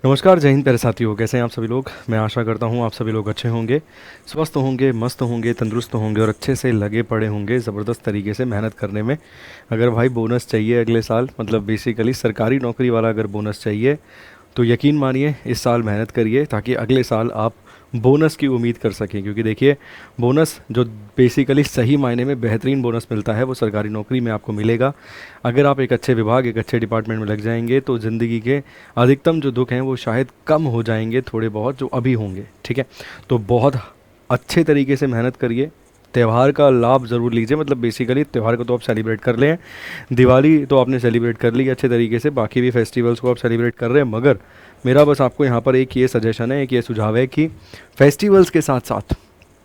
नमस्कार, जय हिंद प्यारे साथियों। कैसे हैं आप सभी लोग। मैं आशा करता हूँ आप सभी लोग अच्छे होंगे, स्वस्थ होंगे, मस्त होंगे, तंदुरुस्त होंगे और अच्छे से लगे पड़े होंगे ज़बरदस्त तरीके से मेहनत करने में। अगर भाई बोनस चाहिए अगले साल, मतलब बेसिकली सरकारी नौकरी वाला अगर बोनस चाहिए, तो यकीन मानिए इस साल मेहनत करिए ताकि अगले साल आप बोनस की उम्मीद कर सकें। क्योंकि देखिए, बोनस जो बेसिकली सही मायने में बेहतरीन बोनस मिलता है वो सरकारी नौकरी में आपको मिलेगा। अगर आप एक अच्छे विभाग, एक अच्छे डिपार्टमेंट में लग जाएंगे तो ज़िंदगी के अधिकतम जो दुख हैं वो शायद कम हो जाएंगे, थोड़े बहुत जो अभी होंगे। ठीक है, तो बहुत अच्छे तरीके से मेहनत करिए, त्यौहार का लाभ ज़रूर लीजिए। मतलब बेसिकली त्यौहार को तो आप सेलिब्रेट कर लें, दिवाली तो आपने सेलिब्रेट कर ली अच्छे तरीके से, बाकी भी फेस्टिवल्स को आप सेलिब्रेट कर रहे हैं। मगर मेरा बस आपको यहाँ पर एक ये सजेशन है, एक ये सुझाव है कि फेस्टिवल्स के साथ साथ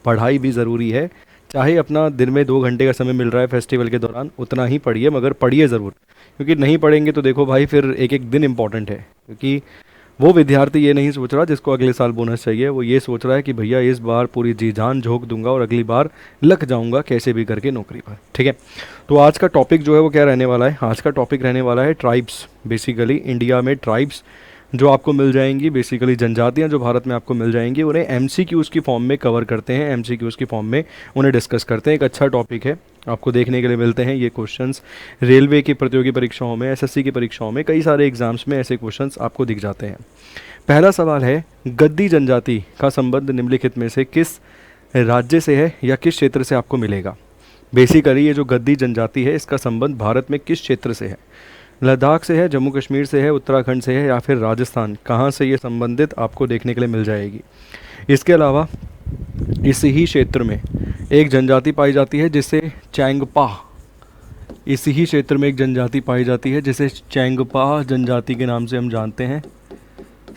पढ़ाई भी ज़रूरी है। चाहे अपना दिन में 2 घंटे का समय मिल रहा है फेस्टिवल के दौरान, उतना ही पढ़िए, मगर पढ़िए ज़रूर। क्योंकि नहीं पढ़ेंगे तो देखो भाई, फिर एक एक दिन इम्पॉर्टेंट है। क्योंकि वो विद्यार्थी ये नहीं सोच रहा जिसको अगले साल बोनस चाहिए, वो ये सोच रहा है कि भैया इस बार पूरी जी जान झोंक दूंगा और अगली बार लग जाऊंगा कैसे भी करके नौकरी पर। ठीक है, तो आज का टॉपिक जो है वो क्या रहने वाला है। आज का टॉपिक रहने वाला है ट्राइब्स। बेसिकली इंडिया में ट्राइब्स जो आपको मिल जाएंगी, बेसिकली जनजातियां जो भारत में आपको मिल जाएंगी, उन्हें एमसीक्यूज़ की फॉर्म में कवर करते हैं, एमसीक्यूज़ की फॉर्म में उन्हें डिस्कस करते हैं। एक अच्छा टॉपिक है, आपको देखने के लिए मिलते हैं ये क्वेश्चंस रेलवे की प्रतियोगी परीक्षाओं में, एसएससी की परीक्षाओं में, कई सारे एग्जाम्स में ऐसे क्वेश्चंस आपको दिख जाते हैं। पहला सवाल है, गद्दी जनजाति का संबंध निम्नलिखित में से किस राज्य से है या किस क्षेत्र से आपको मिलेगा। बेसिकली ये जो गद्दी जनजाति है इसका संबंध भारत में किस क्षेत्र से है। लद्दाख से है, जम्मू कश्मीर से है, उत्तराखंड से है या फिर राजस्थान, कहाँ से ये संबंधित आपको देखने के लिए मिल जाएगी। इसके अलावा इसी ही क्षेत्र में एक जनजाति पाई जाती है जिसे चैंगपा, इसी ही क्षेत्र में एक जनजाति पाई जाती है जिसे चैंगपा जनजाति के नाम से हम जानते हैं।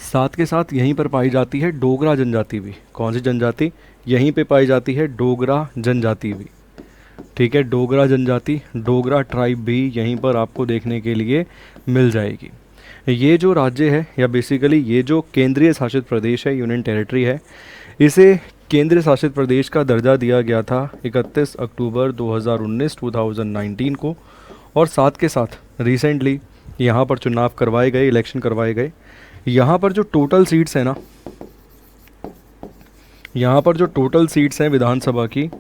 साथ के साथ यहीं पर पाई जाती है डोगरा जनजाति भी। कौन सी जनजाति यहीं पे पाई जाती है? डोगरा जनजाति भी। ठीक है, डोगरा जनजाति, डोगरा ट्राइब भी यहीं पर आपको देखने के लिए मिल जाएगी। ये जो राज्य है या बेसिकली ये जो केंद्रीय शासित प्रदेश है, यूनियन टेरिटरी है, इसे केंद्रीय शासित प्रदेश का दर्जा दिया गया था 31 अक्टूबर 2019 को। और साथ के साथ रिसेंटली यहाँ पर चुनाव करवाए गए, इलेक्शन करवाए गए। यहाँ पर जो टोटल सीट्स हैं ना, यहाँ पर जो टोटल सीट्स हैं विधानसभा की,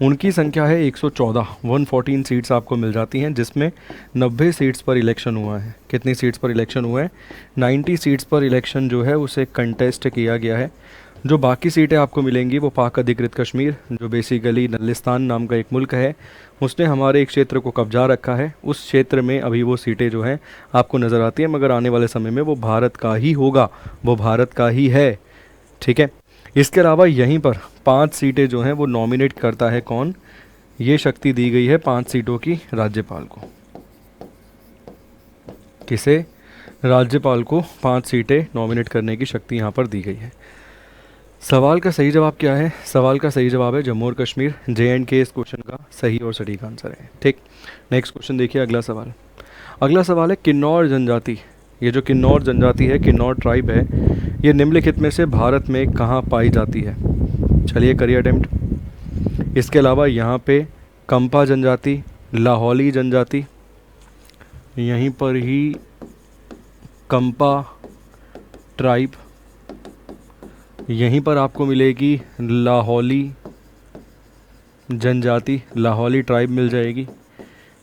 उनकी संख्या है 114, 114 सीट्स आपको मिल जाती हैं, जिसमें 90 सीट्स पर इलेक्शन हुआ है। कितनी सीट्स पर इलेक्शन हुआ है? 90 सीट्स पर इलेक्शन जो है उसे कंटेस्ट किया गया है। जो बाकी सीटें आपको मिलेंगी वो पाक अधिकृत कश्मीर, जो बेसिकली नलिस्तान नाम का एक मुल्क है, उसने हमारे एक क्षेत्र को कब्जा रखा है। उस क्षेत्र में अभी वो सीटें जो हैं आपको नज़र आती हैं, मगर आने वाले समय में वो भारत का ही होगा, वो भारत का ही है। ठीक है, इसके अलावा यहीं पर 5 सीटें जो हैं वो नॉमिनेट करता है कौन? ये शक्ति दी गई है 5 सीटों की राज्यपाल को। किसे? राज्यपाल को 5 सीटें नॉमिनेट करने की शक्ति यहाँ पर दी गई है। सवाल का सही जवाब क्या है? सवाल का सही जवाब है जम्मू और कश्मीर, JNK इस क्वेश्चन का सही और सटीक आंसर है। ठीक, नेक्स्ट क्वेश्चन देखिए। अगला सवाल, अगला सवाल है किन्नौर जनजाति। ये जो किन्नौर जनजाति है, किन्नौर ट्राइब है, ये निम्नलिखित में से भारत में कहाँ पाई जाती है? चलिए करिए अटेम्प्ट। इसके अलावा यहाँ पे कंपा जनजाति, लाहौली जनजाति, यहीं पर ही कंपा ट्राइब, यहीं पर आपको मिलेगी लाहौली जनजाति, लाहौली ट्राइब मिल जाएगी।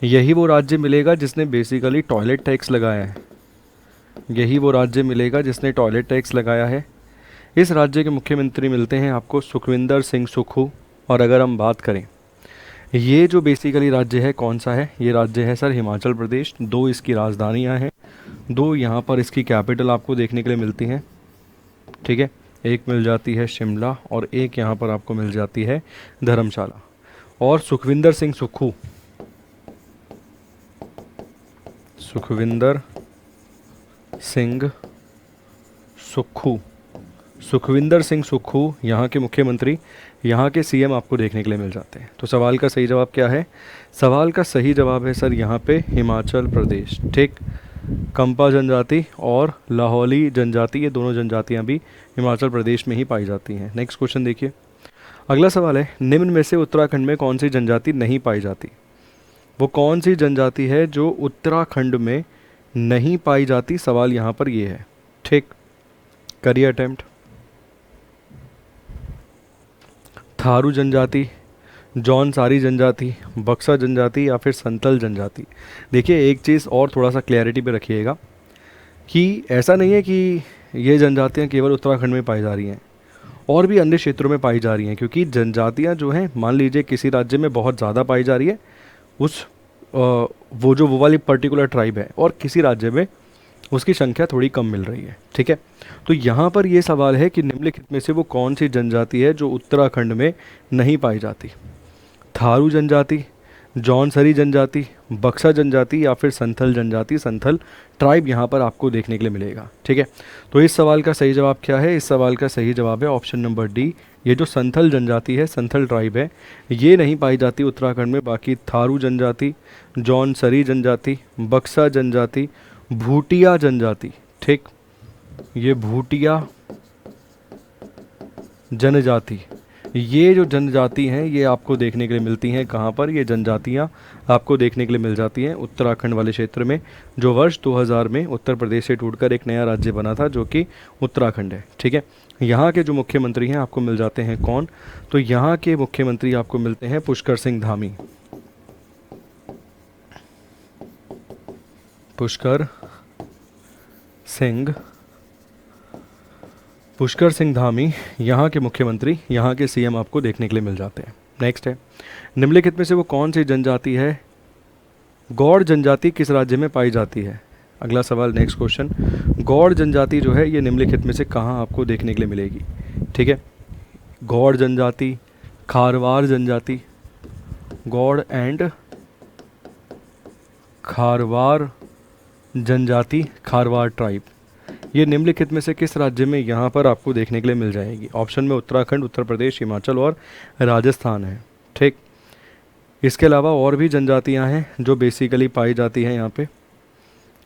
यही वो राज्य मिलेगा जिसने बेसिकली टॉयलेट टैक्स लगाया है, यही वो राज्य मिलेगा जिसने टॉयलेट टैक्स लगाया है। इस राज्य के मुख्यमंत्री मिलते हैं आपको सुखविंदर सिंह सुक्खू। और अगर हम बात करें, ये जो बेसिकली राज्य है कौन सा है? ये राज्य है सर हिमाचल प्रदेश। 2 इसकी राजधानियां हैं, 2 यहाँ पर इसकी कैपिटल आपको देखने के लिए मिलती हैं। ठीक है, एक मिल जाती है शिमला और एक यहाँ पर आपको मिल जाती है धर्मशाला। और सुखविंदर सिंह सुक्खू, सुखविंदर सिंह सुक्खू, सुखविंदर सिंह सुक्खू यहाँ के मुख्यमंत्री, यहाँ के सीएम आपको देखने के लिए मिल जाते हैं। तो सवाल का सही जवाब क्या है? सवाल का सही जवाब है सर यहाँ पे हिमाचल प्रदेश। ठीक, कंपा जनजाति और लाहौली जनजाति, ये दोनों जनजातियाँ भी हिमाचल प्रदेश में ही पाई जाती हैं। नेक्स्ट क्वेश्चन देखिए। अगला सवाल है, निम्न में से उत्तराखंड में कौन सी जनजाति नहीं पाई जाती? वो कौन सी जनजाति है जो उत्तराखंड में नहीं पाई जाती? सवाल यहाँ पर ये है। ठीक, करिए अटेम्प्ट। थारू जनजाति, जौनसारी जनजाति, बक्सा जनजाति या फिर संथल जनजाति। देखिए एक चीज़ और थोड़ा सा क्लैरिटी पे रखिएगा कि ऐसा नहीं है कि ये जनजातियाँ केवल उत्तराखंड में पाई जा रही हैं, और भी अन्य क्षेत्रों में पाई जा रही हैं। क्योंकि जनजातियाँ जो हैं, मान लीजिए किसी राज्य में बहुत ज़्यादा पाई जा रही है उस वो वाली पर्टिकुलर ट्राइब है, और किसी राज्य में उसकी संख्या थोड़ी कम मिल रही है। ठीक है, तो यहाँ पर ये सवाल है कि निम्नलिखित में से वो कौन सी जनजाति है जो उत्तराखंड में नहीं पाई जाती। थारू जनजाति, जौनसरी जनजाति, बक्सा जनजाति या फिर संथल जनजाति, संथल ट्राइब यहाँ पर आपको देखने के लिए मिलेगा। ठीक है, तो इस सवाल का सही जवाब क्या है? इस सवाल का सही जवाब है ऑप्शन नंबर डी। ये जो संथल जनजाति है, संथल ट्राइब है, ये नहीं पाई जाती उत्तराखंड में। बाकी थारू जनजाति, जौनसरी जनजाति, बक्सा जनजाति, भूटिया जनजाति, ठीक, ये भूटिया जनजाति, ये जो जनजाति हैं ये आपको देखने के लिए मिलती हैं। कहाँ पर? ये जनजातियाँ आपको देखने के लिए मिल जाती हैं उत्तराखंड वाले क्षेत्र में, जो वर्ष 2000 में उत्तर प्रदेश से टूटकर एक नया राज्य बना था, जो कि उत्तराखंड है। ठीक है, यहाँ के जो मुख्यमंत्री हैं आपको मिल जाते हैं कौन? तो यहाँ के मुख्यमंत्री आपको मिलते हैं पुष्कर सिंह धामी। पुष्कर सिंह धामी यहाँ के मुख्यमंत्री, यहाँ के सीएम आपको देखने के लिए मिल जाते हैं। नेक्स्ट है, निम्नलिखित में से वो कौन सी जनजाति है? गौड़ जनजाति किस राज्य में पाई जाती है? अगला सवाल, नेक्स्ट क्वेश्चन, गौड़ जनजाति जो है ये निम्नलिखित में से कहाँ आपको देखने के लिए मिलेगी? ठीक है, गौड़ जनजाति, खारवार जनजाति, गौड़ एंड खारवार जनजाति, खारवार ट्राइब, ये निम्नलिखित में से किस राज्य में यहाँ पर आपको देखने के लिए मिल जाएगी? ऑप्शन में उत्तराखंड, उत्तर प्रदेश, हिमाचल और राजस्थान है। ठीक, इसके अलावा और भी जनजातियाँ हैं जो बेसिकली पाई जाती हैं यहाँ पे,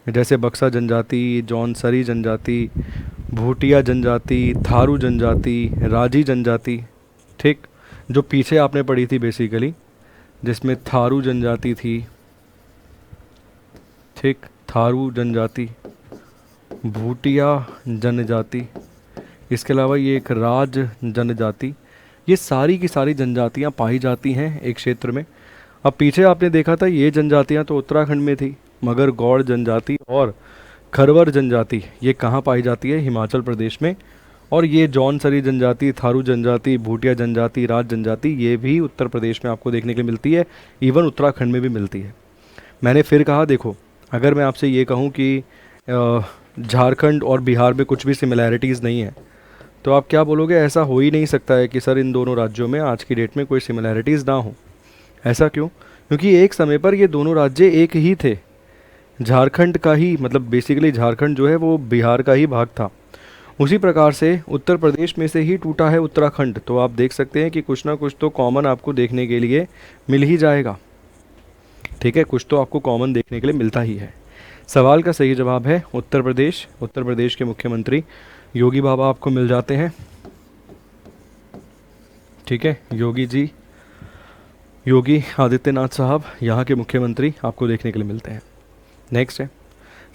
जैसे बक्सा जनजाति, जौनसरी जनजाति, भूटिया जनजाति, थारू जनजाति, राजी जनजाति। ठीक, जो पीछे आपने पढ़ी थी बेसिकली, जिसमें थारू जनजाति थी, ठीक, थारू जनजाति, भूटिया जनजाति, इसके अलावा ये एक राज जनजाति, ये सारी की सारी जनजातियाँ पाई जाती हैं एक क्षेत्र में। अब पीछे आपने देखा था ये जनजातियाँ तो उत्तराखंड में थी, मगर गौड़ जनजाति और खरवर जनजाति ये कहाँ पाई जाती है? हिमाचल प्रदेश में। और ये जौनसरी जनजाति, थारू जनजाति, भूटिया जनजाति, राज जनजाति, ये भी उत्तर प्रदेश में आपको देखने के लिए मिलती है, इवन उत्तराखंड में भी मिलती है। मैंने फिर कहा, देखो अगर मैं आपसे ये कहूँ कि झारखंड और बिहार में कुछ भी सिमिलैरिटीज़ नहीं है, तो आप क्या बोलोगे? ऐसा हो ही नहीं सकता है कि सर इन दोनों राज्यों में आज की डेट में कोई सिमिलैरिटीज़ ना हो। ऐसा क्यों? क्योंकि एक समय पर ये दोनों राज्य एक ही थे, झारखंड का ही, मतलब बेसिकली झारखंड जो है वो बिहार का ही भाग था। उसी प्रकार से उत्तर प्रदेश में से ही टूटा है उत्तराखंड। तो आप देख सकते हैं कि कुछ ना कुछ तो कॉमन आपको देखने के लिए मिल ही जाएगा। ठीक है, कुछ तो आपको कॉमन देखने के लिए मिलता ही है। सवाल का सही जवाब है उत्तर प्रदेश। उत्तर प्रदेश के मुख्यमंत्री योगी बाबा आपको मिल जाते हैं। ठीक है, योगी जी, योगी आदित्यनाथ साहब यहाँ के मुख्यमंत्री आपको देखने के लिए मिलते हैं। नेक्स्ट है,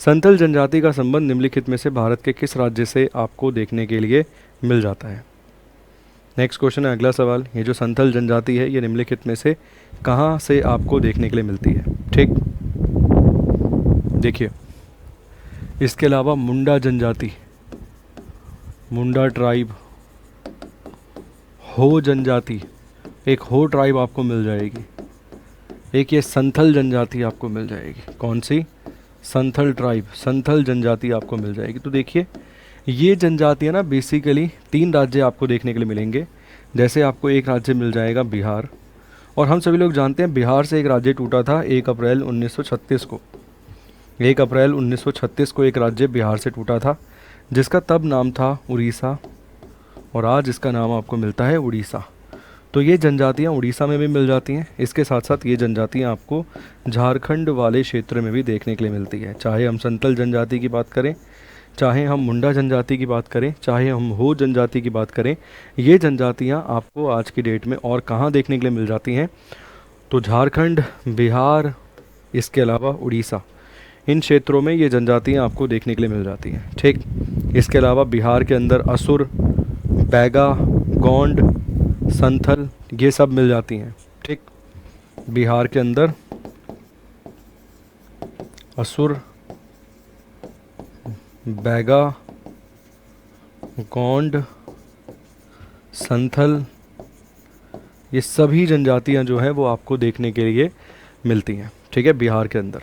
संथल जनजाति का संबंध निम्नलिखित में से भारत के किस राज्य से आपको देखने के लिए मिल जाता है? नेक्स्ट क्वेश्चन है, अगला सवाल, ये जो संथल जनजाति है ये निम्नलिखित में से कहाँ से आपको देखने के लिए मिलती है? ठीक, देखिए इसके अलावा मुंडा जनजाति, मुंडा ट्राइब, हो जनजाति, एक हो ट्राइब आपको मिल जाएगी, एक ये संथल जनजाति आपको मिल जाएगी। कौन सी? संथल ट्राइब, संथल जनजाति आपको मिल जाएगी। तो देखिए ये जनजातियाँ ना बेसिकली 3 राज्य आपको देखने के लिए मिलेंगे। जैसे आपको एक राज्य मिल जाएगा बिहार, और हम सभी लोग जानते हैं बिहार से एक राज्य टूटा था 1 अप्रैल 1936 को। 1 अप्रैल 1936 को एक राज्य बिहार से टूटा था, जिसका तब नाम था उड़ीसा, और आज इसका नाम आपको मिलता है उड़ीसा। तो ये जनजातियाँ उड़ीसा में भी मिल जाती हैं। इसके साथ साथ ये जनजातियाँ आपको झारखंड वाले क्षेत्र में भी देखने के लिए मिलती है। चाहे हम संथल जनजाति की बात करें, चाहे हम मुंडा जनजाति की बात करें, चाहे हम हो जनजाति की बात करें, ये जनजातियाँ आपको आज की डेट में और कहाँ देखने के लिए मिल जाती हैं? तो झारखंड, बिहार, इसके अलावा उड़ीसा, इन क्षेत्रों में ये जनजातियाँ आपको देखने के लिए मिल जाती हैं। ठीक, इसके अलावा बिहार के अंदर असुर, बैगा, गोंड, संथल ये सब मिल जाती हैं। ठीक, बिहार के अंदर असुर, बैगा, गोंड, संथल ये सभी जनजातियां जो हैं वो आपको देखने के लिए मिलती हैं। ठीक है, बिहार के अंदर।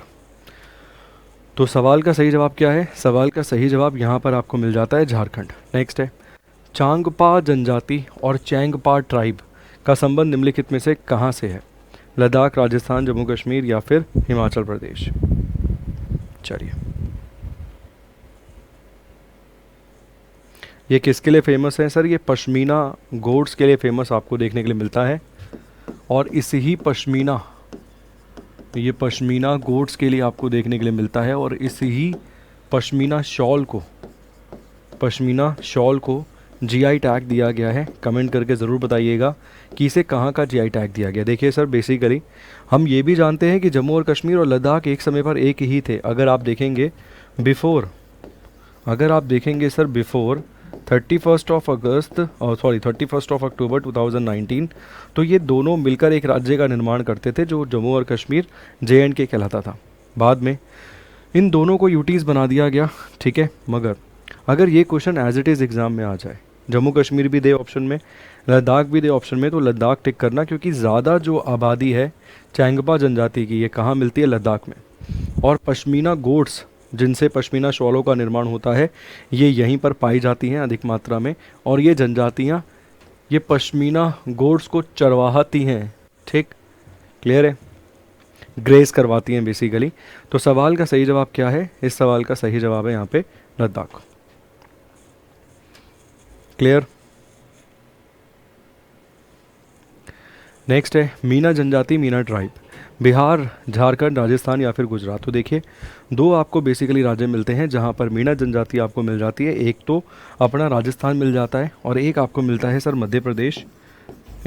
तो सवाल का सही जवाब क्या है? सवाल का सही जवाब यहाँ पर आपको मिल जाता है झारखंड। नेक्स्ट है, चांगपा जनजाति और चैंगपा ट्राइब का संबंध निम्नलिखित में से कहाँ से है? लद्दाख, राजस्थान, जम्मू कश्मीर या फिर हिमाचल प्रदेश? चलिए, ये किसके लिए फेमस है सर? ये पश्मीना गोड्स के लिए फेमस आपको देखने के लिए मिलता है। और इसी ही पश्मीना, ये पश्मीना गोड्स के लिए आपको देखने के लिए मिलता है। और इसी ही पश्मीना शॉल को जीआई टैग दिया गया है। कमेंट करके ज़रूर बताइएगा कि इसे कहाँ का जीआई टैग दिया गया। देखिए सर, बेसिकली हम ये भी जानते हैं कि जम्मू और कश्मीर और लद्दाख एक समय पर एक ही थे। अगर आप देखेंगे बिफोर 31 अक्टूबर 2019, तो ये दोनों मिलकर एक राज्य का निर्माण करते थे जो जम्मू और कश्मीर JNK कहलाता था। बाद में इन दोनों को यूटीज़ बना दिया गया। ठीक है, मगर अगर ये question as it is exam में आ जाए, जम्मू कश्मीर भी दे ऑप्शन में, लद्दाख भी दे ऑप्शन में, तो लद्दाख टिक करना, क्योंकि ज़्यादा जो आबादी है चैंगपा जनजाति की ये कहाँ मिलती है? लद्दाख में। और पश्मीना गोड्स जिनसे पश्मीना शॉलों का निर्माण होता है ये यहीं पर पाई जाती हैं अधिक मात्रा में। और ये जनजातियाँ ये पश्मीना गोड्स को चरवाहती हैं। ठीक, क्लियर है? ग्रेस करवाती हैं बेसिकली। तो सवाल का सही जवाब क्या है? इस सवाल का सही जवाब है यहाँ पे लद्दाख। क्लियर? नेक्स्ट है मीना जनजाति, मीना ट्राइब, बिहार, झारखंड, राजस्थान या फिर गुजरात। तो देखिए, दो आपको बेसिकली राज्य मिलते हैं जहां पर मीना जनजाति आपको मिल जाती है। एक तो अपना राजस्थान मिल जाता है और एक आपको मिलता है सर मध्य प्रदेश।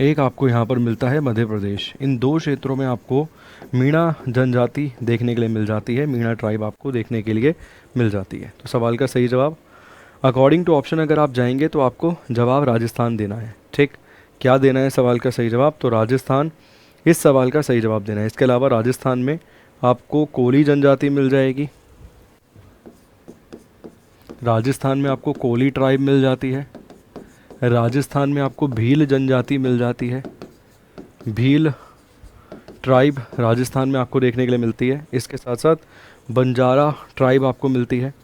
एक आपको यहाँ पर मिलता है मध्य प्रदेश। इन दो क्षेत्रों में आपको मीना जनजाति देखने के लिए मिल जाती है, मीना ट्राइब आपको देखने के लिए मिल जाती है। तो सवाल का सही जवाब अकॉर्डिंग टू ऑप्शन अगर आप जाएंगे तो आपको जवाब राजस्थान देना है। ठीक, क्या देना है सवाल का सही जवाब? तो राजस्थान इस सवाल का सही जवाब देना है। इसके अलावा राजस्थान में आपको कोली जनजाति मिल जाएगी, राजस्थान में आपको कोली ट्राइब मिल जाती है, राजस्थान में आपको भील जनजाति मिल जाती है, भील ट्राइब राजस्थान में आपको देखने के लिए मिलती है। इसके साथ साथ बंजारा ट्राइब आपको मिलती है,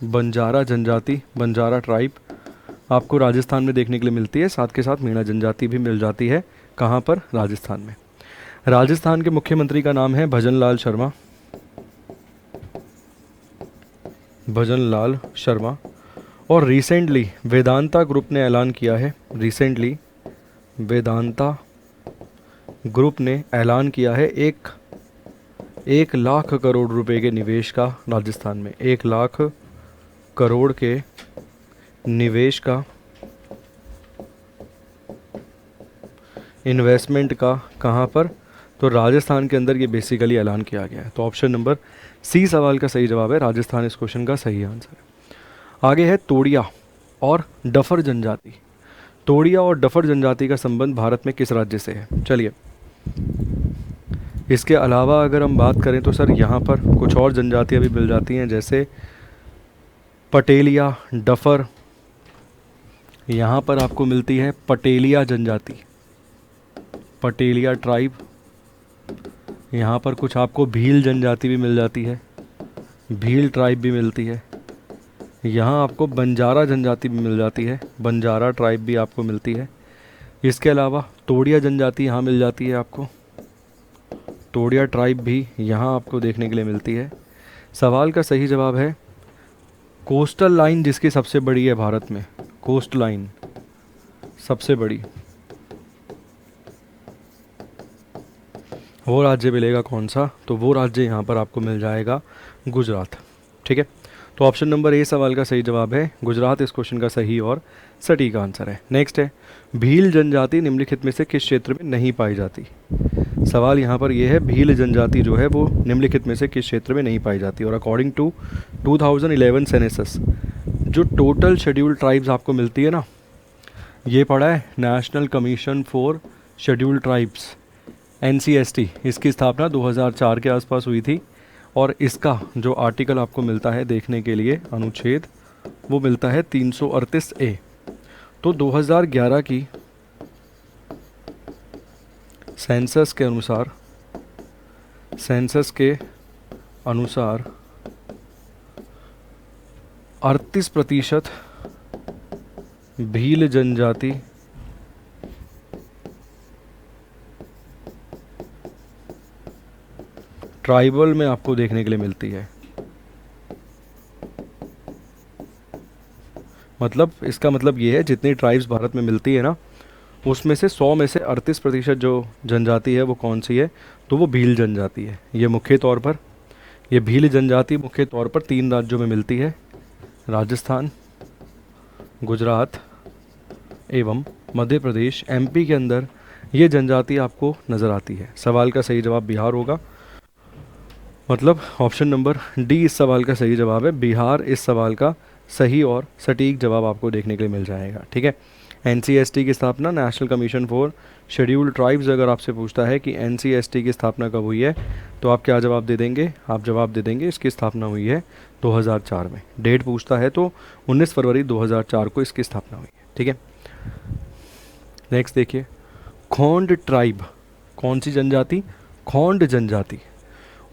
बंजारा जनजाति, बंजारा ट्राइब आपको राजस्थान में देखने के लिए मिलती है। साथ के साथ मीणा जनजाति भी मिल जाती है। कहाँ पर? राजस्थान में। राजस्थान के मुख्यमंत्री का नाम है भजनलाल शर्मा, भजनलाल शर्मा। और रिसेंटली वेदांता ग्रुप ने ऐलान किया है, रिसेंटली वेदांता ग्रुप ने ऐलान किया है 1 लाख करोड़ रुपए के निवेश का राजस्थान में, 1 लाख करोड़ के निवेश का, इन्वेस्टमेंट का। कहाँ पर? तो राजस्थान के अंदर ये बेसिकली ऐलान किया गया है। तो ऑप्शन नंबर सी सवाल का सही जवाब है, राजस्थान इस क्वेश्चन का सही आंसर है। आगे है तोड़िया और डफर जनजाति। तोड़िया और डफर जनजाति का संबंध भारत में किस राज्य से है? चलिए, इसके अलावा अगर हम बात करें तो सर यहाँ पर कुछ और जनजातियाँ भी मिल जाती हैं, जैसे पटेलिया, डफर। यहाँ पर आपको मिलती है पटेलिया जनजाति, पटेलिया ट्राइब। यहाँ पर कुछ आपको भील जनजाति भी मिल जाती है, भील ट्राइब भी मिलती है। यहाँ आपको बंजारा जनजाति भी मिल जाती है, बंजारा ट्राइब भी आपको मिलती है। इसके अलावा तोड़िया जनजाति यहाँ मिल जाती है आपको, तोड़िया ट्राइब भी यहाँ आपको देखने के लिए मिलती है। सवाल का सही जवाब है कोस्टल लाइन जिसकी सबसे बड़ी है भारत में, कोस्ट लाइन सबसे बड़ी, वो राज्य मिलेगा कौन सा? तो वो राज्य यहाँ पर आपको मिल जाएगा गुजरात। ठीक है, तो ऑप्शन नंबर ए सवाल का सही जवाब है गुजरात, इस क्वेश्चन का सही और सटीक आंसर है। नेक्स्ट है भील जनजाति निम्नलिखित में से किस क्षेत्र में नहीं पाई जाती? सवाल यहाँ पर यह है, भील जनजाति जो है वो निम्नलिखित में से किस क्षेत्र में नहीं पाई जाती। और अकॉर्डिंग टू 2011 सेनेसस जो टोटल शेड्यूल्ड ट्राइब्स आपको मिलती है ना, ये पढ़ा है national commission for scheduled tribes, NCST, इसकी स्थापना 2004 के आसपास हुई थी। और इसका जो आर्टिकल आपको मिलता है देखने के लिए, अनुच्छेद, वो मिलता है 338A। तो 2011 की सेंसस के अनुसार 38% भील जनजाति ट्राइबल में आपको देखने के लिए मिलती है। मतलब इसका मतलब ये है, जितनी ट्राइब्स भारत में मिलती है ना, उसमें से 100 में से 38% जो जनजाति है वो कौन सी है, तो वो भील जनजाति है। ये मुख्य तौर पर, ये भील जनजाति मुख्य तौर पर 3 राज्यों में मिलती है, राजस्थान, गुजरात एवं मध्य प्रदेश। MP के अंदर ये जनजाति आपको नज़र आती है। सवाल का सही जवाब बिहार होगा, मतलब ऑप्शन नंबर डी इस सवाल का सही जवाब है। बिहार इस सवाल का सही और सटीक जवाब आपको देखने के लिए मिल जाएगा। ठीक है, NCST की स्थापना, national commission for scheduled tribes, अगर आपसे पूछता है कि NCST की स्थापना कब हुई है, तो आप क्या जवाब दे देंगे? आप जवाब दे देंगे इसकी स्थापना हुई है 2004 में। डेट पूछता है तो 19 फरवरी 2004 को इसकी स्थापना हुई है। ठीक है, नेक्स्ट देखिए, खोंड ट्राइब कौन सी जनजाति? खोंड जनजाति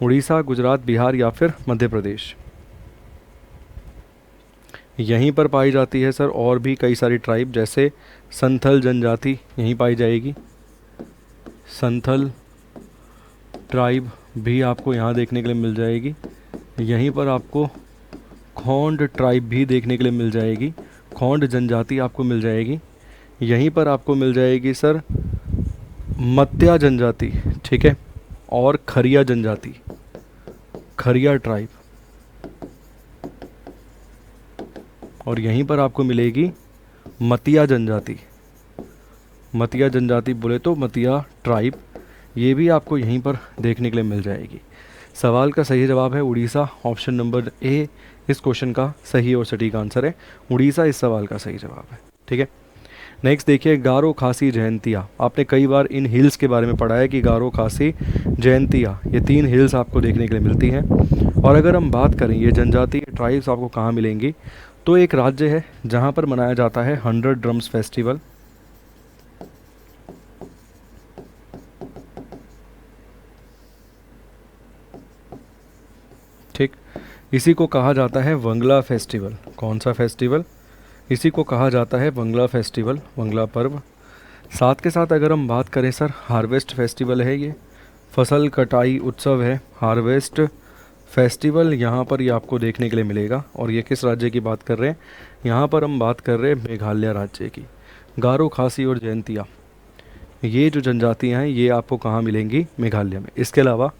उड़ीसा, गुजरात, बिहार या फिर मध्य प्रदेश, यहीं पर पाई जाती है सर। और भी कई सारी ट्राइब, जैसे संथल जनजाति यहीं पाई जाएगी, संथल ट्राइब भी आपको यहाँ देखने के लिए मिल जाएगी। यहीं पर आपको खोंड ट्राइब भी देखने के लिए मिल जाएगी, खोंड जनजाति आपको मिल जाएगी। यहीं पर आपको मिल जाएगी सर मत्या जनजाति, ठीक है, और खरिया जनजाति, खरिया ट्राइब। और यहीं पर आपको मिलेगी मतिया जनजाति, मतिया जनजाति बोले तो मतिया ट्राइब, ये भी आपको यहीं पर देखने के लिए मिल जाएगी। सवाल का सही जवाब है उड़ीसा, ऑप्शन नंबर ए इस क्वेश्चन का सही और सटीक आंसर है। उड़ीसा इस सवाल का सही जवाब है। ठीक है, नेक्स्ट देखिए, गारो खासी जयंतिया। आपने कई बार इन हिल्स के बारे में पढ़ा है कि गारो खासी जयंतिया, ये 3 हिल्स आपको देखने के लिए मिलती हैं। और अगर हम बात करें ये जनजाति ट्राइब्स आपको कहाँ मिलेंगी, तो एक राज्य है जहाँ पर मनाया जाता है 100 ड्रम्स फेस्टिवल। ठीक, इसी को कहा जाता है वंगला फेस्टिवल। कौन सा फेस्टिवल? इसी को कहा जाता है वंगला फेस्टिवल, वंगला पर्व। साथ के साथ अगर हम बात करें सर, हार्वेस्ट फेस्टिवल है, ये फसल कटाई उत्सव है, हार्वेस्ट फेस्टिवल यहाँ पर ये आपको देखने के लिए मिलेगा। और ये किस राज्य की बात कर रहे हैं? यहाँ पर हम बात कर रहे हैं मेघालय राज्य की। गारो खासी और जयंतिया, ये जो जनजातियाँ हैं ये आपको कहाँ मिलेंगी? मेघालय में। इसके अलावा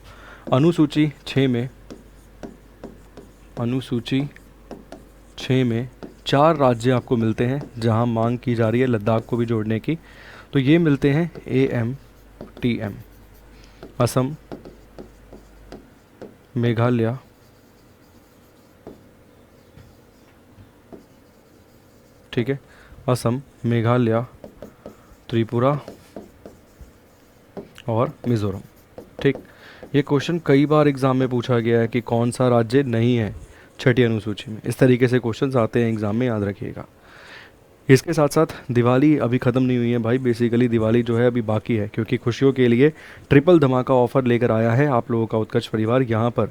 अनुसूची 6 में, अनुसूची 6 में 4 राज्य आपको मिलते हैं जहाँ मांग की जा रही है लद्दाख को भी जोड़ने की। तो ये मिलते हैं AMTM, असम, मेघालय, ठीक है, असम, मेघालय, त्रिपुरा और मिज़ोरम। ठीक, ये क्वेश्चन कई बार एग्ज़ाम में पूछा गया है कि कौन सा राज्य नहीं है 6ठी अनुसूची में। इस तरीके से क्वेश्चंस आते हैं एग्ज़ाम में, याद रखिएगा। इसके साथ साथ दिवाली अभी ख़त्म नहीं हुई है भाई, बेसिकली दिवाली जो है अभी बाकी है, क्योंकि खुशियों के लिए ट्रिपल धमाका ऑफ़र लेकर आया है आप लोगों का उत्कर्ष परिवार। यहाँ पर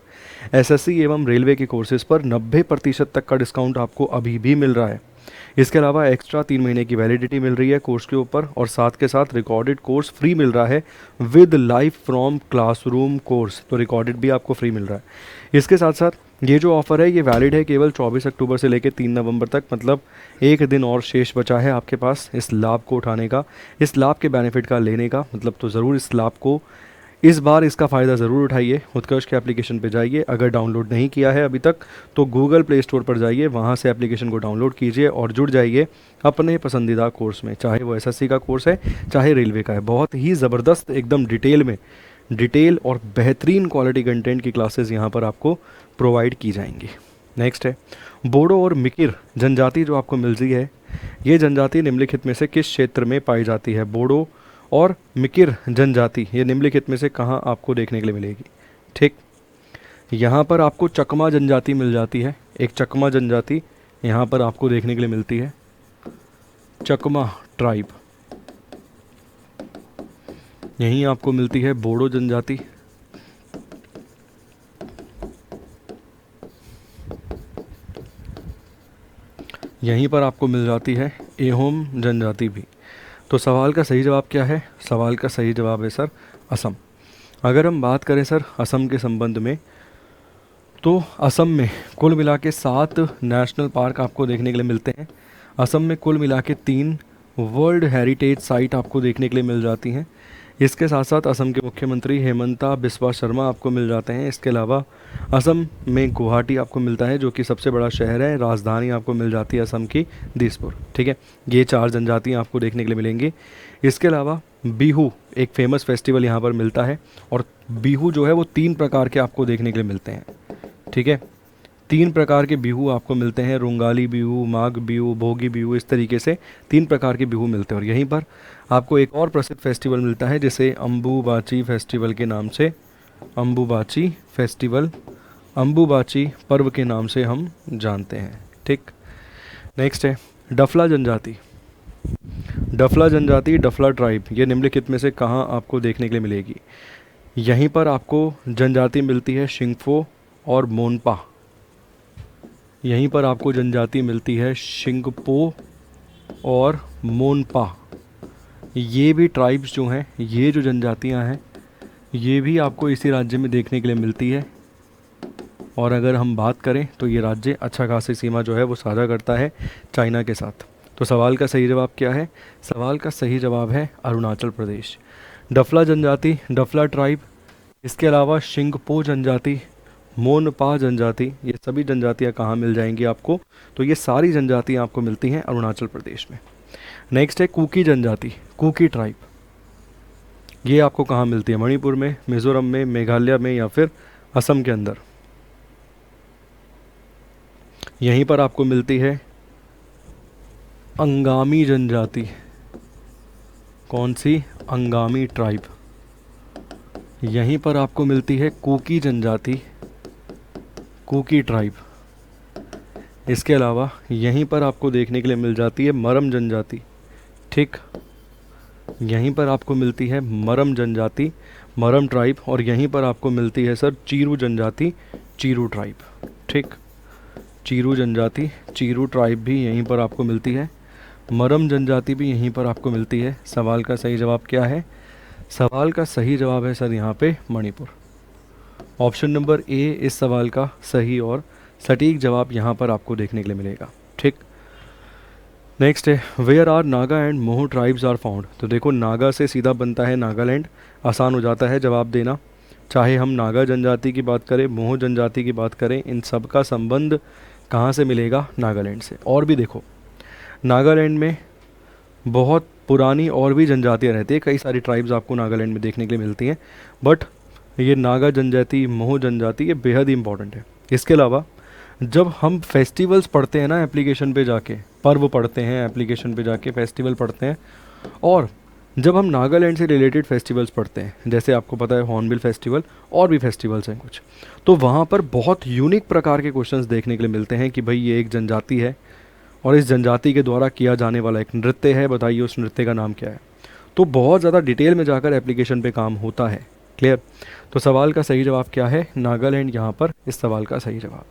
SSC एवं रेलवे के कोर्सेज़ पर 90% तक का डिस्काउंट आपको अभी भी मिल रहा है। इसके अलावा एक्स्ट्रा 3 महीने की वैलिडिटी मिल रही है कोर्स के ऊपर, और साथ के साथ रिकॉर्डेड कोर्स फ्री मिल रहा है with live from classroom course. तो रिकॉर्डेड भी आपको फ्री मिल रहा है। इसके साथ साथ ये जो ऑफ़र है ये वैलिड है केवल 24 अक्टूबर से लेकर 3 नवंबर तक, मतलब एक दिन और शेष बचा है आपके पास इस लाभ को उठाने का, इस लाभ के बेनिफिट का लेने का। मतलब तो ज़रूर इस लाभ को इस बार इसका फ़ायदा ज़रूर उठाइए। उत्कर्ष के एप्लीकेशन पे जाइए, अगर डाउनलोड नहीं किया है अभी तक तो गूगल प्ले स्टोर पर जाइए, वहाँ से एप्लीकेशन को डाउनलोड कीजिए और जुड़ जाइए अपने पसंदीदा कोर्स में, चाहे वो SSC का कोर्स है चाहे रेलवे का है। बहुत ही ज़बरदस्त एकदम डिटेल में डिटेल और बेहतरीन क्वालिटी कंटेंट की क्लासेस यहाँ पर आपको प्रोवाइड की जाएंगी। नेक्स्ट है बोडो और मिकिर जनजाति जो आपको मिल रही है, ये जनजाति निम्नलिखित में से किस क्षेत्र में पाई जाती है? बोडो और मिकिर जनजाति ये निम्नलिखित में से कहाँ आपको देखने के लिए मिलेगी? ठीक, यहाँ पर आपको चकमा जनजाति मिल जाती है। एक चकमा जनजाति यहाँ पर आपको देखने के लिए मिलती है, चकमा ट्राइब। यहीं आपको मिलती है बोडो जनजाति, यहीं पर आपको मिल जाती है एहोम जनजाति भी। तो सवाल का सही जवाब क्या है? सवाल का सही जवाब है सर असम। अगर हम बात करें सर असम के संबंध में, तो असम में कुल मिला के 7 नेशनल पार्क आपको देखने के लिए मिलते हैं। असम में कुल मिला के 3 वर्ल्ड हेरिटेज साइट आपको देखने के लिए मिल जाती हैं। इसके साथ साथ असम के मुख्यमंत्री हेमंता बिस्वा शर्मा आपको मिल जाते हैं। इसके अलावा असम में गुवाहाटी आपको मिलता है जो कि सबसे बड़ा शहर है। राजधानी आपको मिल जाती है असम की दिसपुर। ठीक है, ये 4 जनजातियाँ आपको देखने के लिए मिलेंगी। इसके अलावा बिहू एक फेमस फेस्टिवल यहाँ पर मिलता है, और बिहू जो है वो 3 प्रकार के आपको देखने के लिए मिलते हैं। ठीक है, 3 प्रकार के बिहू आपको मिलते हैं, रुंगाली बिहू, माघ बिहू, भोगी बिहू, इस तरीके से 3 प्रकार के बिहू मिलते हैं। और यहीं पर आपको एक और प्रसिद्ध फेस्टिवल मिलता है जिसे अम्बुबाची फेस्टिवल के नाम से, अम्बुबाची फेस्टिवल, अम्बुबाची पर्व के नाम से हम जानते हैं। ठीक, नेक्स्ट है डफला जनजाति। डफला जनजाति, डफला ट्राइब, ये निम्नलिखित में से कहाँ आपको देखने के लिए मिलेगी? यहीं पर आपको जनजाति मिलती है शिंगफो और मोनपा। यहीं पर आपको जनजाति मिलती है शिंगपो और मोनपा। ये भी ट्राइब्स जो हैं, ये जो जनजातियां हैं, ये भी आपको इसी राज्य में देखने के लिए मिलती है। और अगर हम बात करें तो ये राज्य अच्छा खासी सीमा जो है वो साझा करता है चाइना के साथ। तो सवाल का सही जवाब क्या है? सवाल का सही जवाब है अरुणाचल प्रदेश। डफला जनजाति, डफला ट्राइब, इसके अलावा शिंगपो जनजाति, मोनपा जनजाति, ये सभी जनजातियाँ कहाँ मिल जाएंगी आपको? तो ये सारी जनजातियाँ आपको मिलती हैं अरुणाचल प्रदेश में। नेक्स्ट है कुकी जनजाति, कुकी ट्राइब, ये आपको कहाँ मिलती है? मणिपुर में, मिजोरम में, मेघालय में, या फिर असम के अंदर? यहीं पर आपको मिलती है अंगामी जनजाति। कौन सी? अंगामी ट्राइब। यहीं पर आपको मिलती है कुकी जनजाति, कुकी ट्राइब। इसके अलावा यहीं पर आपको देखने के लिए मिल जाती है मरम जनजाति। ठीक, यहीं पर आपको मिलती है मरम जनजाति, मरम ट्राइब। और यहीं पर आपको मिलती है सर चीरू जनजाति, चीरू ट्राइब। ठीक, चीरू जनजाति, चीरू ट्राइब भी यहीं पर आपको मिलती है, मरम जनजाति भी यहीं पर आपको मिलती है। सवाल का सही जवाब क्या है? सवाल का सही जवाब है सर यहाँ पे मणिपुर। ऑप्शन नंबर ए इस सवाल का सही और सटीक जवाब यहाँ पर आपको देखने के लिए मिलेगा। ठीक, नेक्स्ट है वेयर आर नागा एंड मोह ट्राइब्स आर फाउंड। तो देखो नागा से सीधा बनता है नागालैंड, आसान हो जाता है जवाब देना। चाहे हम नागा जनजाति की बात करें, मोह जनजाति की बात करें, इन सब का संबंध कहाँ से मिलेगा? नागालैंड से। और भी देखो नागालैंड में बहुत पुरानी और भी जनजातियाँ रहती है, कई सारी ट्राइब्स आपको नागालैंड में देखने के लिए मिलती हैं, बट ये नागा जनजाति, मोह जनजाति, ये बेहद ही इंपॉर्टेंट है। इसके अलावा जब हम फेस्टिवल्स पढ़ते हैं ना एप्लीकेशन पे जाके, पर्व पढ़ते हैं एप्लीकेशन पे जाके, फेस्टिवल पढ़ते हैं, और जब हम नागालैंड से रिलेटेड फेस्टिवल्स पढ़ते हैं, जैसे आपको पता है हॉर्नबिल फेस्टिवल और भी फेस्टिवल्स हैं कुछ, तो वहाँ पर बहुत यूनिक प्रकार के क्वेश्चंस देखने के लिए मिलते हैं कि भाई ये एक जनजाति है और इस जनजाति के द्वारा किया जाने वाला एक नृत्य है, बताइए उस नृत्य का नाम क्या है। तो बहुत ज़्यादा डिटेल में जाकर एप्लीकेशन पे काम होता है। क्लियर? तो सवाल का सही जवाब क्या है? नागालैंड यहाँ पर इस सवाल का सही जवाब।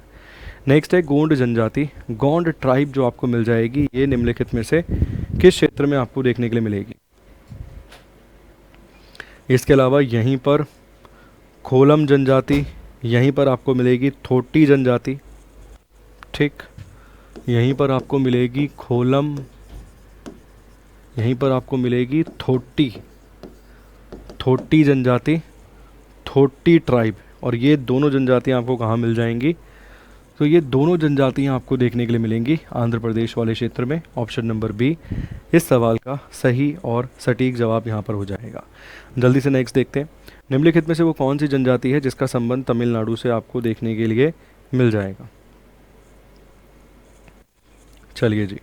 नेक्स्ट है गोंड जनजाति। गोंड ट्राइब जो आपको मिल जाएगी, ये निम्नलिखित में से किस क्षेत्र में आपको देखने के लिए मिलेगी? इसके अलावा यहीं पर खोलम जनजाति, यहीं पर आपको मिलेगी थोटी जनजाति। ठीक, यहीं पर आपको मिलेगी खोलम, यहीं पर आपको मिलेगी थोटी, थोटी जनजाति, थोटी ट्राइब। और ये दोनों जनजातियाँ आपको कहाँ मिल जाएंगी? तो ये दोनों जनजातियाँ आपको देखने के लिए मिलेंगी आंध्र प्रदेश वाले क्षेत्र में। ऑप्शन नंबर बी इस सवाल का सही और सटीक जवाब यहाँ पर हो जाएगा। जल्दी से नेक्स्ट देखते हैं। निम्नलिखित में से वो कौन सी जनजाति है जिसका संबंध तमिलनाडु से आपको देखने के लिए मिल जाएगा? चलिए जी,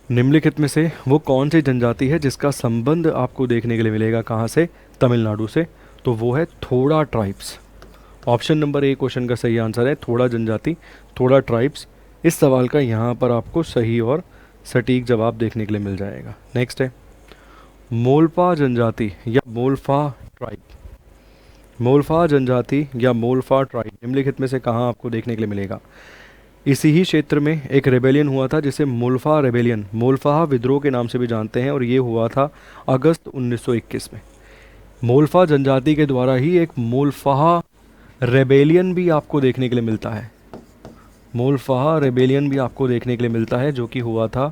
निम्नलिखित में से वो कौन सी जनजाति है जिसका संबंध आपको देखने के लिए मिलेगा? कहाँ से? तमिलनाडु से। तो वो है थोड़ा tribes. Option number A question का सही आंसर है थोड़ा जनजाति, थोड़ा ट्राइब्स। इस सवाल का यहाँ पर आपको सही और सटीक जवाब देखने के लिए मिल जाएगा। नेक्स्ट है मोल्फा जनजाति या मोल्फा ट्राइब। मोल्फा जनजाति या मोल्फा ट्राइब निम्नलिखित में से कहाँ आपको देखने के लिए मिलेगा? इसी ही क्षेत्र में एक रेबेलियन हुआ था जिसे मोल्फा रेबेलियन, मोल्फा विद्रोह के नाम से भी जानते हैं, और ये हुआ था अगस्त 1921 में। मोल्फा जनजाति के द्वारा ही एक मोल्फा रेबेलियन भी आपको देखने के लिए मिलता है। मोल्फा रेबेलियन भी आपको देखने के लिए मिलता है जो कि हुआ था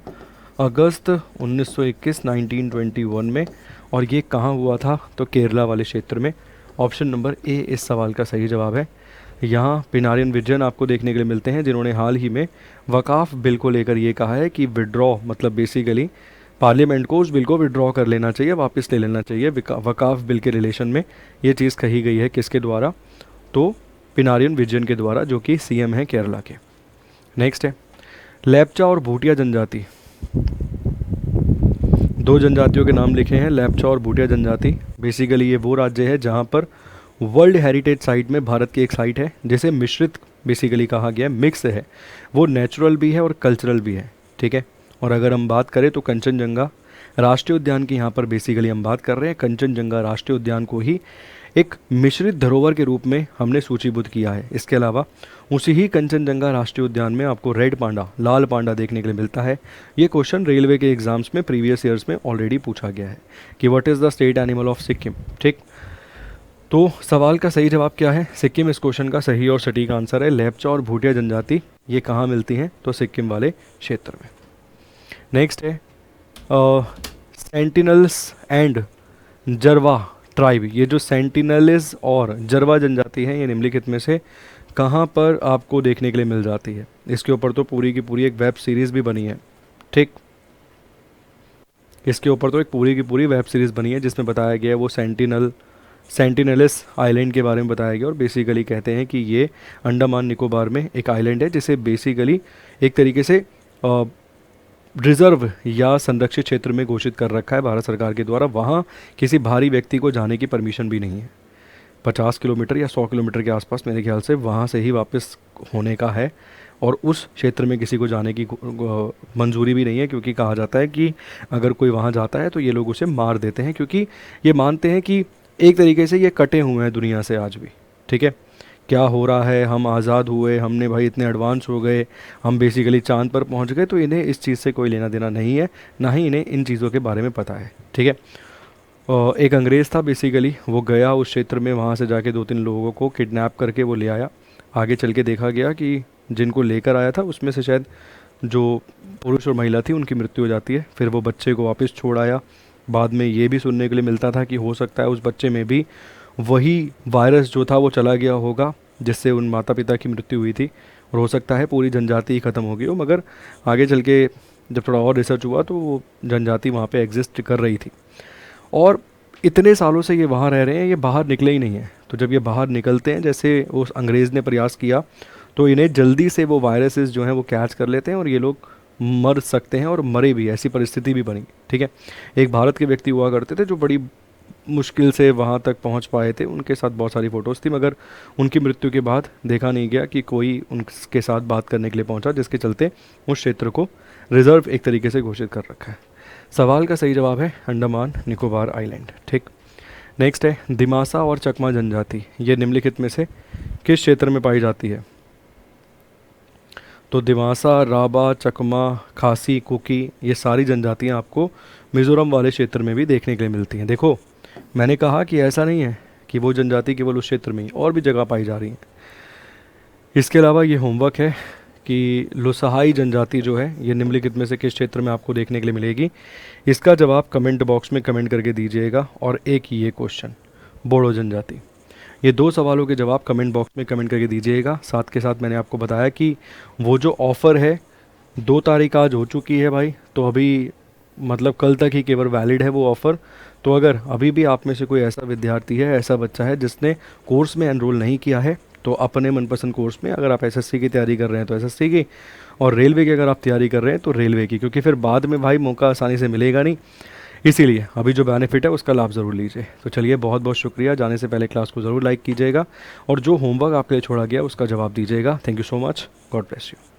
अगस्त 1921 1921 में। और ये कहाँ हुआ था? तो केरला वाले क्षेत्र में। ऑप्शन नंबर ए इस सवाल का सही जवाब है। यहाँ पिनारियन विजयन आपको देखने के लिए मिलते हैं जिन्होंने हाल ही में वकाफ बिल को लेकर ये कहा है कि विड्रॉ, मतलब बेसिकली पार्लियामेंट को उस बिल को विड्रॉ कर लेना चाहिए, वापस ले लेना चाहिए। वकाफ बिल के रिलेशन में ये चीज़ कही गई है किसके द्वारा? तो पिनारियन विजयन के द्वारा, जो कि सीएम है केरला के। नेक्स्ट है लेप्चा और भूटिया जनजाति। दो जनजातियों के नाम लिखे हैं, लेप्चा और भूटिया जनजाति। बेसिकली ये वो राज्य है जहाँ पर वर्ल्ड हेरिटेज साइट में भारत की एक साइट है जिसे मिश्रित बेसिकली कहा गया है, मिक्स है। वो नेचुरल भी है और कल्चरल भी है, ठीक है। और अगर हम बात करें तो कंचनजंगा राष्ट्रीय उद्यान की यहाँ पर बेसिकली हम बात कर रहे हैं। कंचनजंगा राष्ट्रीय उद्यान को ही एक मिश्रित धरोहर के रूप में हमने सूचीबद्ध किया है। इसके अलावा उसी ही कंचनजंगा राष्ट्रीय उद्यान में आपको रेड पांडा, लाल पांडा देखने के लिए मिलता है। ये क्वेश्चन रेलवे के एग्जाम्स में प्रीवियस ईयर्स में ऑलरेडी पूछा गया है कि what is the state animal of Sikkim, ठीक। तो सवाल का सही जवाब क्या है? सिक्किम इस क्वेश्चन का सही और सटीक आंसर है। लेप्चा और भूटिया जनजाति ये कहाँ मिलती हैं? तो सिक्किम वाले क्षेत्र में। नेक्स्ट है सेंटिनल्स एंड जरवा ट्राइब। ये जो सेंटिनल्स और जरवा जनजाति है ये निम्नलिखित में से कहाँ पर आपको देखने के लिए मिल जाती है? इसके ऊपर तो पूरी की पूरी एक वेब सीरीज़ भी बनी है, ठीक। इसके ऊपर तो एक पूरी की पूरी वेब सीरीज़ बनी है जिसमें बताया गया है वो सेंटिनलिस आइलैंड के बारे में बताया गया। और बेसिकली कहते हैं कि ये अंडमान निकोबार में एक आइलैंड है जिसे बेसिकली एक तरीके से रिजर्व या संरक्षित क्षेत्र में घोषित कर रखा है भारत सरकार के द्वारा। वहाँ किसी भारी व्यक्ति को जाने की परमिशन भी नहीं है। 50 किलोमीटर या 100 किलोमीटर के आसपास मेरे ख्याल से वहाँ से ही वापस होने का है। और उस क्षेत्र में किसी को जाने की मंजूरी भी नहीं है, क्योंकि कहा जाता है कि अगर कोई वहाँ जाता है तो ये लोग उसे मार देते हैं, क्योंकि ये मानते हैं कि एक तरीके से ये कटे हुए हैं दुनिया से आज भी, ठीक है। क्या हो रहा है, हम आज़ाद हुए, हमने भाई इतने एडवांस हो गए, हम बेसिकली चांद पर पहुंच गए, तो इन्हें इस चीज़ से कोई लेना देना नहीं है, ना ही इन्हें इन चीज़ों के बारे में पता है, ठीक है। एक अंग्रेज़ था बेसिकली, वो गया उस क्षेत्र में, वहाँ से जाके 2-3 लोगों को किडनैप करके वो ले आया। आगे चल के देखा गया कि जिनको लेकर आया था उसमें से शायद जो पुरुष और महिला थी उनकी मृत्यु हो जाती है। फिर वो बच्चे को वापस छोड़ आया। बाद में ये भी सुनने के लिए मिलता था कि हो सकता है उस बच्चे में भी वही वायरस जो था वो चला गया होगा जिससे उन माता पिता की मृत्यु हुई थी, और हो सकता है पूरी जनजाति ही ख़त्म हो गई हो। मगर आगे चल के जब थोड़ा और रिसर्च हुआ तो वो जनजाति वहाँ पे एग्जिस्ट कर रही थी, और इतने सालों से ये वहाँ रह रहे हैं, ये बाहर निकले ही नहीं हैं। तो जब ये बाहर निकलते हैं, जैसे उस अंग्रेज़ ने प्रयास किया, तो इन्हें जल्दी से वो वायरसेस जो हैं वो कैच कर लेते हैं और ये लोग मर सकते हैं, और मरे भी, ऐसी परिस्थिति भी बनी, ठीक है। एक भारत के व्यक्ति हुआ करते थे जो बड़ी मुश्किल से वहाँ तक पहुँच पाए थे, उनके साथ बहुत सारी फ़ोटोज़ थी, मगर उनकी मृत्यु के बाद देखा नहीं गया कि कोई उनके साथ बात करने के लिए पहुँचा, जिसके चलते उस क्षेत्र को रिज़र्व एक तरीके से घोषित कर रखा है। सवाल का सही जवाब है अंडमान निकोबार आइलैंड, ठीक। नेक्स्ट है दिमासा और चकमा जनजाति। ये निम्नलिखित में से किस क्षेत्र में पाई जाती है? तो दिमासा, राभा, चकमा, खासी, कुकी, ये सारी जनजातियाँ आपको मिज़ोरम वाले क्षेत्र में भी देखने के लिए मिलती हैं। देखो, मैंने कहा कि ऐसा नहीं है कि वो जनजाति केवल उस क्षेत्र में ही, और भी जगह पाई जा रही हैं। इसके अलावा ये होमवर्क है कि लोसाहाई जनजाति जो है ये निम्नलिखित में से किस क्षेत्र में आपको देखने के लिए मिलेगी? इसका जवाब कमेंट बॉक्स में कमेंट करके दीजिएगा। और एक ये क्वेश्चन, बोडो जनजाति। ये 2 सवालों के जवाब कमेंट बॉक्स में कमेंट करके दीजिएगा। साथ के साथ मैंने आपको बताया कि वो जो ऑफ़र है 2 तारीख आज हो चुकी है भाई, तो अभी मतलब कल तक ही केवल वैलिड है वो ऑफ़र। तो अगर अभी भी आप में से कोई ऐसा विद्यार्थी है, ऐसा बच्चा है जिसने कोर्स में एनरोल नहीं किया है, तो अपने मनपसंद कोर्स में, अगर आप एसएससी की तैयारी कर रहे हैं तो एसएससी की, और रेलवे की अगर आप तैयारी कर रहे हैं तो रेलवे की, क्योंकि फिर बाद में भाई मौका आसानी से मिलेगा नहीं। इसीलिए अभी जो बेनिफिट है उसका लाभ ज़रूर लीजिए। तो चलिए, बहुत बहुत शुक्रिया। जाने से पहले क्लास को ज़रूर लाइक कीजिएगा और जो होमवर्क आपके लिए छोड़ा गया उसका जवाब दीजिएगा। Thank you so much. God bless you.